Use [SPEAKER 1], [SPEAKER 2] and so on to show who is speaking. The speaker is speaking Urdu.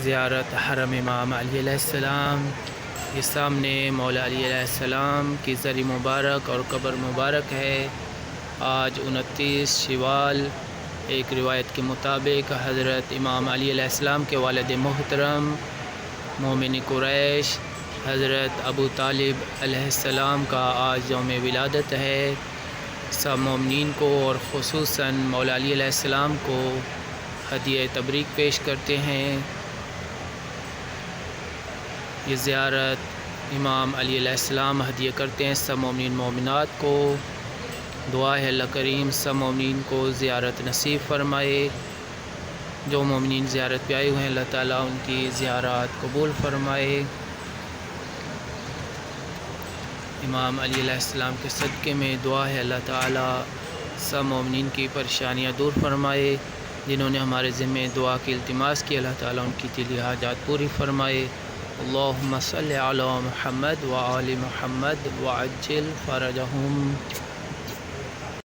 [SPEAKER 1] زیارت حرم امام علی علیہ السلام۔ یہ سامنے مولا علی علیہ السلام کی زری مبارک اور قبر مبارک ہے۔ آج 29 شوال ایک روایت کے مطابق حضرت امام علی علیہ السلام کے والد محترم مومن قریش حضرت ابو طالب علیہ السلام کا آج یوم ولادت ہے۔ سب مومنین کو اور خصوصاً مولا علی علیہ السلام کو ہدیہ تبریک پیش کرتے ہیں۔ یہ زیارت امام علی علیہ السلام ہدیہ کرتے ہیں سب مومنین مومنات کو۔ دعا ہے اللہ کریم سب مومنین کو زیارت نصیب فرمائے۔ جو مومنین زیارت پہ آئے ہوئے ہیں اللہ تعالیٰ ان کی زیارات قبول فرمائے۔ امام علی علیہ السلام کے صدقے میں دعا ہے اللہ تعالیٰ سب مومنین کی پریشانیاں دور فرمائے۔ جنہوں نے ہمارے ذمہ دعا کی التماس کی اللہ تعالیٰ ان کی دلی حاجات پوری فرمائے۔ اللہم صلی علی محمد وآل محمد وعجل فرجہم۔